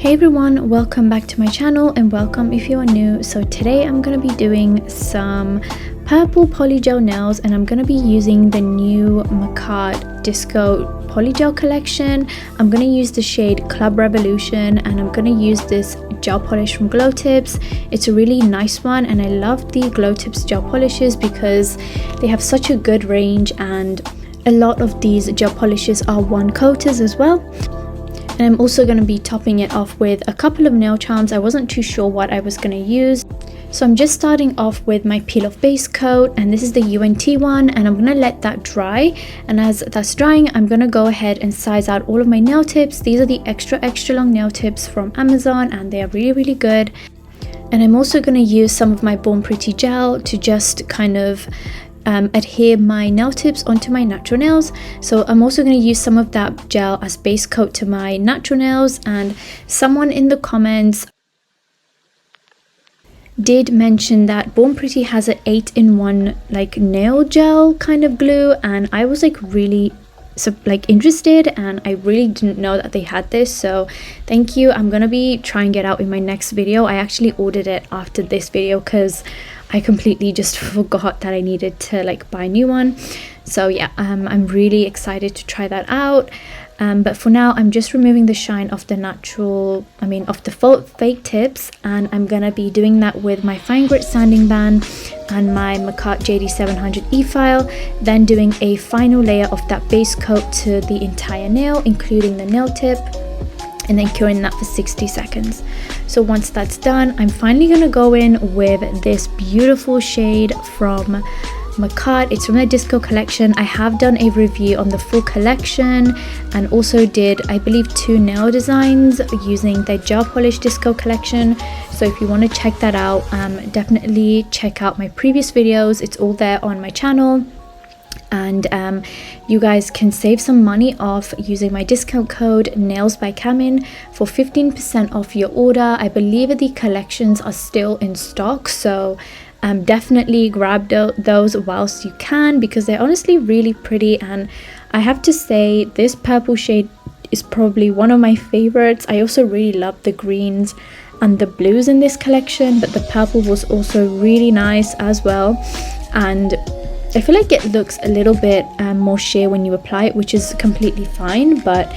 Hey everyone, welcome back to my channel and welcome if you are new. So today I'm going to be doing some purple polygel nails and I'm going to be using the new Macart Disco Polygel collection. I'm going to use the shade Club Revolution and I'm going to use this gel polish from Glow Tips. It's a really nice one and I love the Glow Tips gel polishes because they have such a good range, and a lot of these gel polishes are one coaters as well. And I'm also going to be topping it off with a couple of nail charms. I wasn't too sure what I was going to use. So I'm just starting off with my peel off base coat, and this is the UNT one, and I'm going to let that dry. And as that's drying, I'm going to go ahead and size out all of my nail tips. These are the extra long nail tips from Amazon and they are really good. And I'm also going to use some of my Born Pretty gel to just kind of adhere my nail tips onto my natural nails. So I'm also going to use some of that gel as base coat to my natural nails. And someone in the comments did mention that Born Pretty has an 8-in-1 like nail gel kind of glue, and I was like really interested, and I really didn't know that they had this, so thank you. I'm gonna be trying it out in my next video. I actually ordered it after this video because I completely just forgot that I needed to like buy a new one. So yeah, I'm really excited to try that out. But for now, I'm just removing the shine off the off the fake tips, and I'm gonna be doing that with my fine grit sanding band and my Macart JD700 e-file, then doing a final layer of that base coat to the entire nail, including the nail tip, and then curing that for 60 seconds. So once that's done, I'm finally gonna go in with this beautiful shade from Macart. It's from the Disco collection. I have done a review on the full collection and also did, I believe, 2 nail designs using the gel polish Disco collection. So if you want to check that out, definitely check out my previous videos. It's all there on my channel. And you guys can save some money off using my discount code Nails by Camin for 15% off your order. I believe the collections are still in stock, so definitely grab those whilst you can, because they're honestly really pretty. And I have to say, this purple shade is probably one of my favorites. I also really love the greens and the blues in this collection, but the purple was also really nice as well. And I feel like it looks a little bit more sheer when you apply it, which is completely fine, but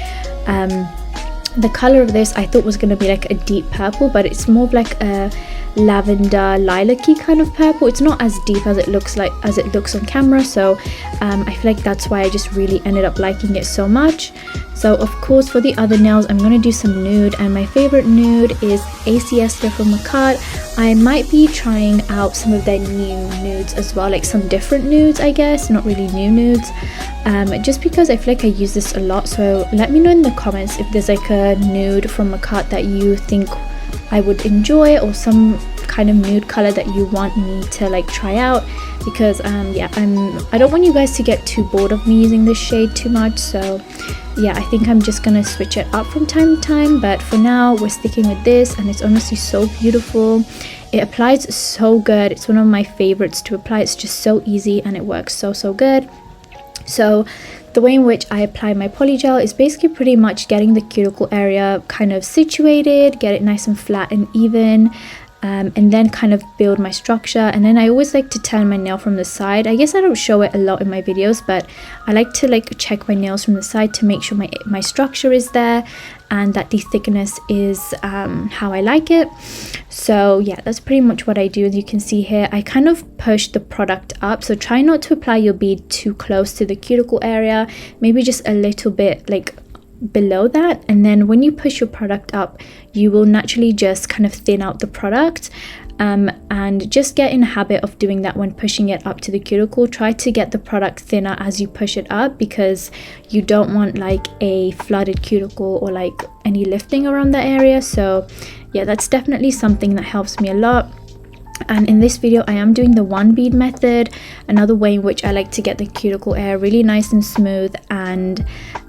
the color of this I thought was going to be like a deep purple, but it's more of like a lavender lilac-y kind of purple. It's not as deep as it looks on camera, so I feel like that's why I just really ended up liking it so much. So of course, for the other nails, I'm going to do some nude, and my favorite nude is AC Ester from Macart. I might be trying out some of their new nudes as well, like some different nudes, I guess, not really new nudes, just because I feel like I use this a lot. So let me know in the comments if there's like a nude from Macart that you think I would enjoy, or some kind of nude color that you want me to like try out, because yeah, I don't want you guys to get too bored of me using this shade too much. So yeah, I think I'm just gonna switch it up from time to time, but for now we're sticking with this, and it's honestly so beautiful. It applies so good. It's one of my favorites to apply. It's just so easy and it works so good. So the way in which I apply my polygel is basically pretty much getting the cuticle area kind of situated, get it nice and flat and even, and then kind of build my structure. And then I always like to turn my nail from the side. I guess I don't show it a lot in my videos, but I like to like check my nails from the side to make sure my structure is there and that the thickness is how I like it. So yeah, that's pretty much what I do. As you can see here, I kind of push the product up, so try not to apply your bead too close to the cuticle area, maybe just a little bit like below that, and then when you push your product up, you will naturally just kind of thin out the product. And just get in a habit of doing that when pushing it up to the cuticle. Try to get the product thinner as you push it up, because you don't want like a flooded cuticle or like any lifting around that area. So yeah, that's definitely something that helps me a lot. And in this video I am doing the 1 bead method. Another way in which I like to get the cuticle area really nice and smooth and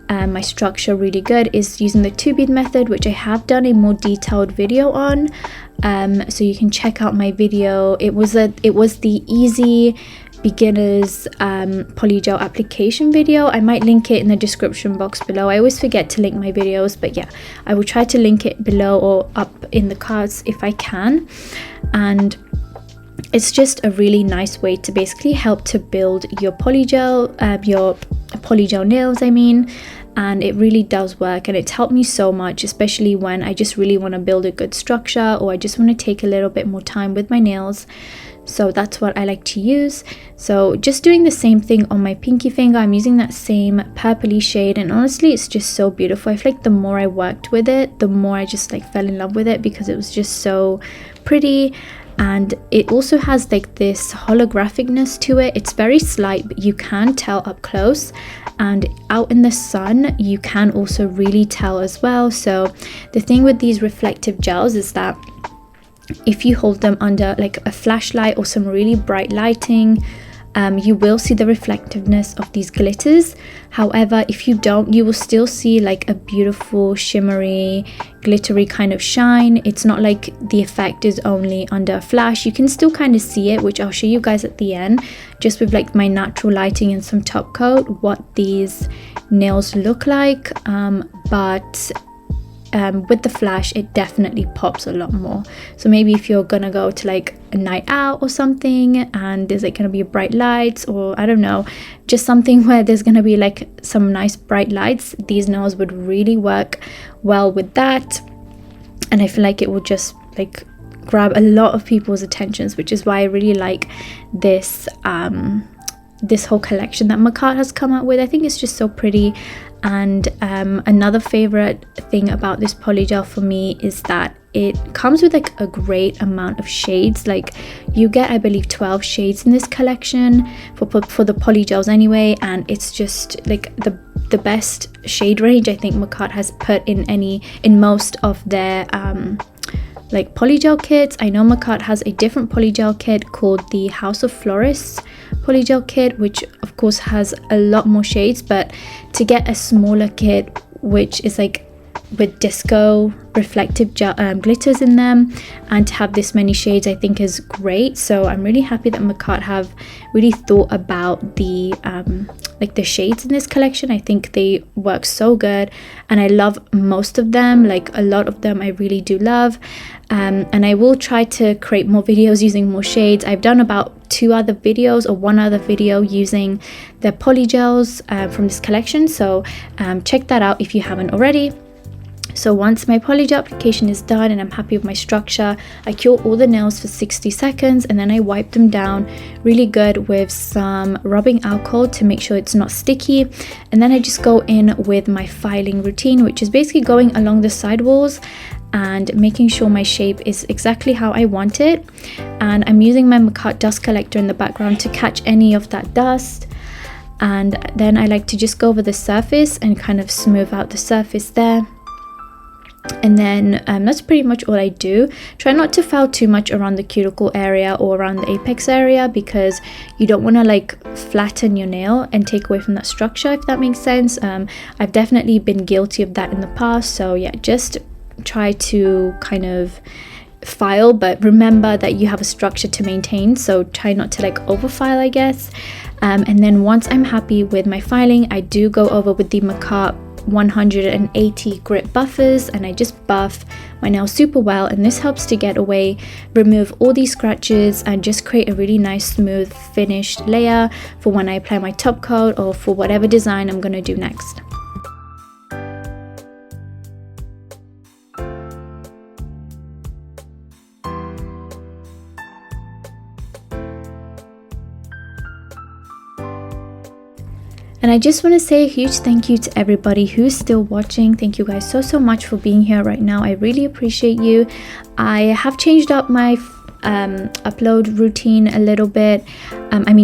my structure really good is using the 2 bead method, which I have done a more detailed video on, so you can check out my video. It was the easy beginners polygel application video. I might link it in the description box below. I always forget to link my videos, but yeah, I will try to link it below or up in the cards if I can. And it's just a really nice way to basically help to build your polygel nails, I mean. And it really does work, and it's helped me so much, especially when I just really want to build a good structure, or I just want to take a little bit more time with my nails. So that's what I like to use. So just doing the same thing on my pinky finger, I'm using that same purpley shade, and honestly it's just so beautiful. I feel like the more I worked with it, the more I just like fell in love with it, because it was just so pretty. And it also has like this holographicness to it. It's very slight, but you can tell up close, and out in the sun you can also really tell as well. So the thing with these reflective gels is that if you hold them under like a flashlight or some really bright lighting, you will see the reflectiveness of these glitters. However, if you don't, you will still see like a beautiful shimmery glittery kind of shine. It's not like the effect is only under a flash. You can still kind of see it, which I'll show you guys at the end, just with like my natural lighting and some top coat, what these nails look like. But with the flash it definitely pops a lot more. So maybe if you're gonna go to like a night out or something, and there's like gonna be bright lights, or I don't know, just something where there's gonna be like some nice bright lights, these nails would really work well with that. And I feel like it will just like grab a lot of people's attentions, which is why I really like this this whole collection that Makat has come out with. I think it's just so pretty. And another favorite thing about this polygel for me is that it comes with like a great amount of shades. Like you get, I believe, 12 shades in this collection for the polygels anyway, and it's just like the best shade range I think Makat has put in most of their like polygel kits. I know Makat has a different polygel kit called the House of Florists polygel kit, which of course has a lot more shades, but to get a smaller kit which is like with disco reflective glitters in them, and to have this many shades I think is great. So I'm really happy that Makat have really thought about the like the shades in this collection. I think they work so good, and I love most of them. Like a lot of them I really do love, and I will try to create more videos using more shades. I've done about 2 other videos or 1 other video using the polygels from this collection, so check that out if you haven't already. So once my polygel application is done and I'm happy with my structure, I cure all the nails for 60 seconds and then I wipe them down really good with some rubbing alcohol to make sure it's not sticky. And then I just go in with my filing routine, which is basically going along the side walls and making sure my shape is exactly how I want it. And I'm using my Makat dust collector in the background to catch any of that dust. And then I like to just go over the surface and kind of smooth out the surface there. And then that's pretty much all I do. Try not to file too much around the cuticle area or around the apex area, because you don't want to like flatten your nail and take away from that structure, if that makes sense. I've definitely been guilty of that in the past, so yeah, just try to kind of file, but remember that you have a structure to maintain, so try not to like over file, I guess. And then once I'm happy with my filing, I do go over with the Makat 180 grit buffers and I just buff my nails super well, and this helps to remove all these scratches and just create a really nice smooth finished layer for when I apply my top coat or for whatever design I'm going to do next. And I just want to say a huge thank you to everybody who's still watching. Thank you guys so much for being here right now. I really appreciate you. I have changed up my upload routine a little bit,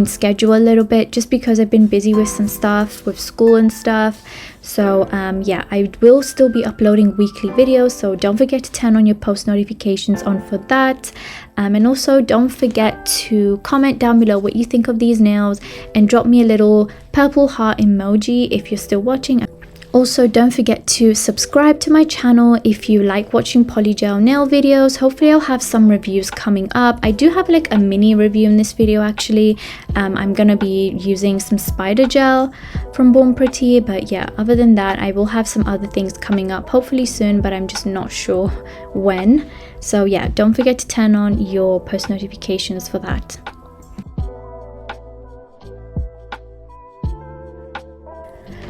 schedule a little bit, just because I've been busy with some stuff with school and stuff. So yeah, I will still be uploading weekly videos, so don't forget to turn on your post notifications on for that. And also don't forget to comment down below what you think of these nails and drop me a little purple heart emoji if you're still watching. Also, don't forget to subscribe to my channel if you like watching polygel nail videos. Hopefully I'll have some reviews coming up. I do have like a mini review in this video actually. I'm gonna be using some spider gel from Born Pretty, but yeah, other than that I will have some other things coming up hopefully soon, but I'm just not sure when. So yeah, don't forget to turn on your post notifications for that.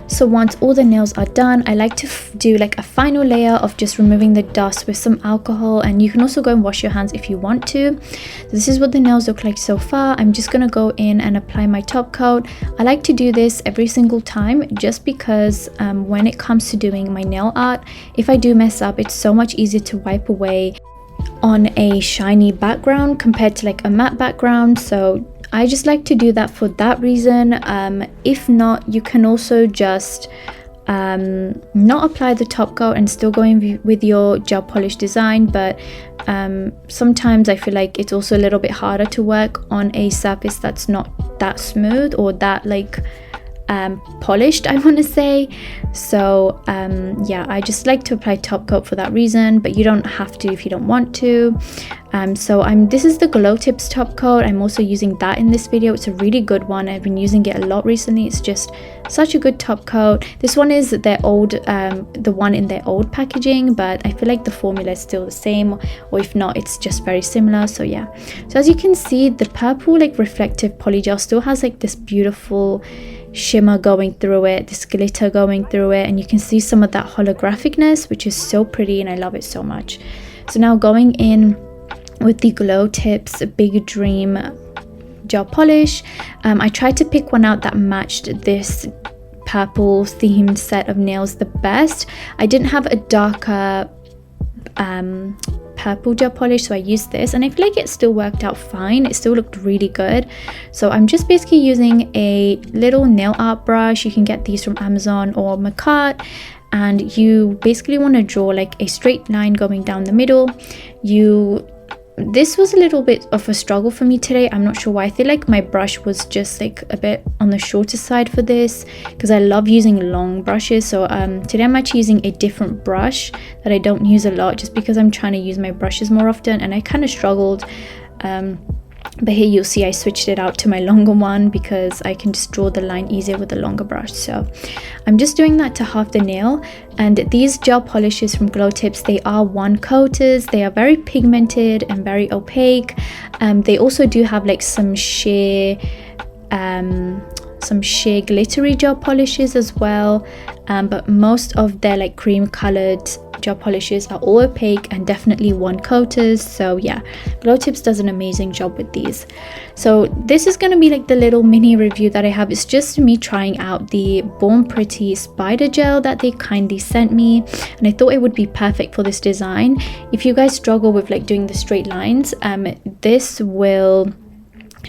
So once all the nails are done, I like to do like a final layer of just removing the dust with some alcohol, and you can also go and wash your hands if you want to. So this is what the nails look like so far. I'm just gonna go in and apply my top coat. I like to do this every single time just because when it comes to doing my nail art, if I do mess up, it's so much easier to wipe away on a shiny background compared to like a matte background. So I just like to do that for that reason. If not, you can also just not apply the top coat and still go in with your gel polish design, but sometimes I feel like it's also a little bit harder to work on a surface that's not that smooth or that like polished, I want to say. So yeah, I just like to apply top coat for that reason, but you don't have to if you don't want to. This is the Glow Tips top coat. I'm also using that in this video. It's a really good one. I've been using it a lot recently. It's just such a good top coat. This one is their old the one in their old packaging, but I feel like the formula is still the same, or if not, it's just very similar. So yeah, so as you can see, the purple like reflective polygel still has like this beautiful shimmer going through it, this glitter going through it, and you can see some of that holographicness, which is so pretty and I love it so much. So now going in with the Glow Tips Big Dream gel polish, I tried to pick one out that matched this purple themed set of nails the best. I didn't have a darker purple gel polish, so I used this, and I feel like it still worked out fine. It still looked really good. So I'm just basically using a little nail art brush. You can get these from Amazon or Makat, and you basically want to draw like a straight line going down the middle. This was a little bit of a struggle for me today. I'm not sure why. I feel like my brush was just like a bit on the shorter side for this, because I love using long brushes. So today I'm actually using a different brush that I don't use a lot, just because I'm trying to use my brushes more often, and I kind of struggled. But here you'll see I switched it out to my longer one because I can just draw the line easier with a longer brush. So I'm just doing that to half the nail. And these gel polishes from Glow Tips, they are one coaters. They are very pigmented and very opaque. They also do have like some sheer glittery gel polishes as well, but most of their like cream colored gel polishes are all opaque and definitely one coaters. So yeah, Glow Tips does an amazing job with these. So this is going to be like the little mini review that I have. It's just me trying out the Born Pretty spider gel that they kindly sent me, and I thought it would be perfect for this design. If you guys struggle with like doing the straight lines, this will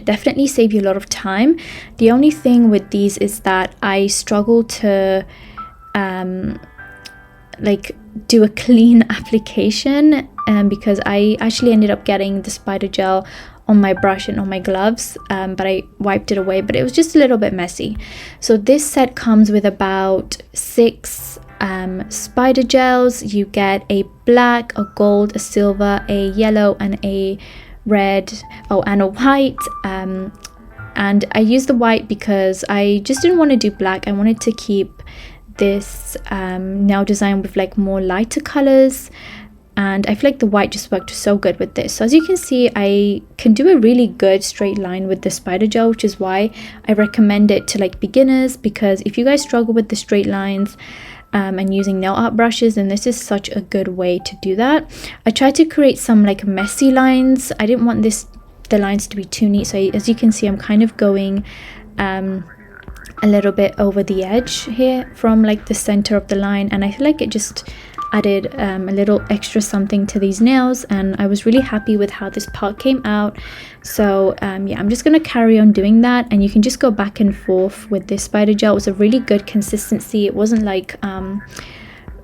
definitely save you a lot of time. The only thing with these is that I struggle to like do a clean application, because I actually ended up getting the spider gel on my brush and on my gloves, but I wiped it away, but it was just a little bit messy. So this set comes with about 6 spider gels. You get a black, a gold, a silver, a yellow, and a red, and a white. And I used the white because I just didn't want to do black. I wanted to keep this nail design with like more lighter colors, and I feel like the white just worked so good with this. So as you can see, I can do a really good straight line with the spider gel, which is why I recommend it to like beginners, because if you guys struggle with the straight lines and using nail art brushes, then this is such a good way to do that. I tried to create some like messy lines. I didn't want the lines to be too neat, so as you can see, I'm kind of going a little bit over the edge here from like the center of the line, and I feel like it just added a little extra something to these nails, and I was really happy with how this part came out. So yeah, I'm just gonna carry on doing that, and you can just go back and forth with this spider gel. It was a really good consistency. It wasn't like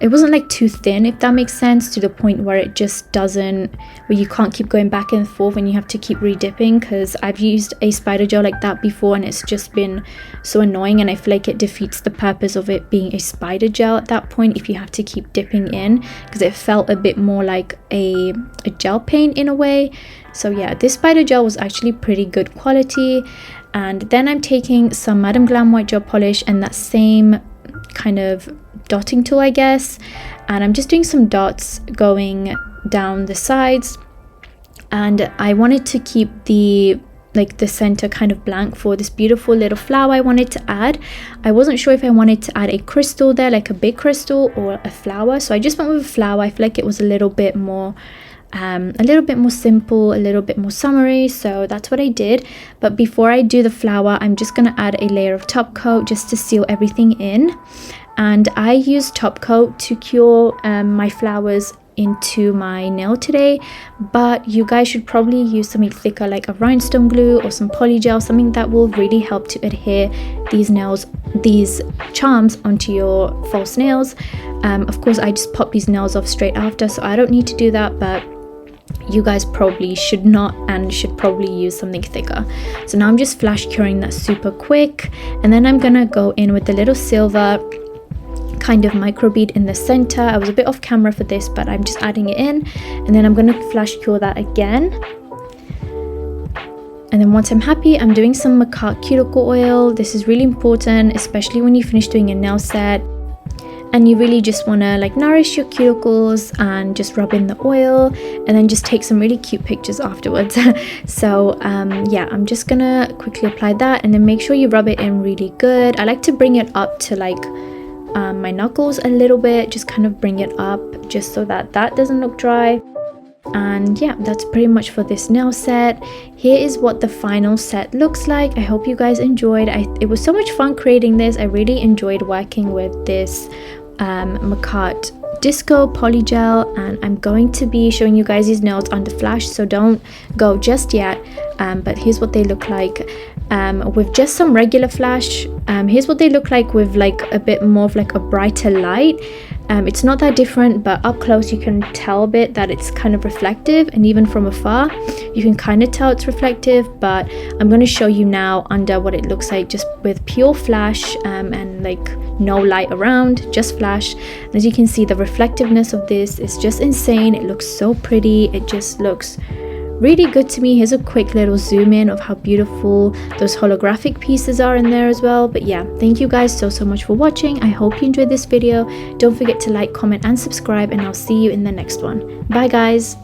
it wasn't like too thin, if that makes sense, to the point where it just doesn't, where you can't keep going back and forth and you have to keep redipping, because I've used a spider gel like that before and it's just been so annoying, and I feel like it defeats the purpose of it being a spider gel at that point if you have to keep dipping in, because it felt a bit more like a gel paint in a way. So yeah, this spider gel was actually pretty good quality. And then I'm taking some Madam Glam white gel polish and that same kind of dotting tool, I guess, and I'm just doing some dots going down the sides, and I wanted to keep the center kind of blank for this beautiful little flower I wanted to add. I wasn't sure if I wanted to add a crystal there, like a big crystal, or a flower, so I just went with a flower. I feel like it was a little bit more simple, a little bit more summery, so that's what I did. But before I do the flower, I'm just gonna add a layer of top coat just to seal everything in. And I used top coat to cure my flowers into my nail today, but you guys should probably use something thicker like a rhinestone glue or some polygel, something that will really help to adhere these charms onto your false nails. Of course, I just popped these nails off straight after, so I don't need to do that, but you guys probably should not, and should probably use something thicker. So now I'm just flash curing that super quick, and then I'm gonna go in with the little silver kind of micro bead in the center. I was a bit off camera for this, but I'm just adding it in, and then I'm gonna flash cure that again. And then once I'm happy, I'm doing some Macarte cuticle oil. This is really important, especially when you finish doing a nail set and you really just want to like nourish your cuticles, and just rub in the oil and then just take some really cute pictures afterwards. So yeah, I'm just gonna quickly apply that, and then make sure you rub it in really good. I like to bring it up to like my knuckles a little bit, just kind of bring it up just so that doesn't look dry. And yeah, that's pretty much for this nail set. Here is what the final set looks like. I hope you guys enjoyed. It was so much fun creating this. I really enjoyed working with this Macarte Disco Polygel, and I'm going to be showing you guys these nails under flash, so don't go just yet. But here's what they look like with just some regular flash. Here's what they look like with like a bit more of like a brighter light. It's not that different, but up close you can tell a bit that it's kind of reflective, and even from afar you can kind of tell it's reflective. But I'm going to show you now under what it looks like just with pure flash and like no light around, just flash. And as you can see, the reflectiveness of this is just insane. It looks so pretty. It just looks really good to me. Here's a quick little zoom in of how beautiful those holographic pieces are in there as well. But yeah, thank you guys so much for watching. I hope you enjoyed this video. Don't forget to like, comment and subscribe, and I'll see you in the next one. Bye guys.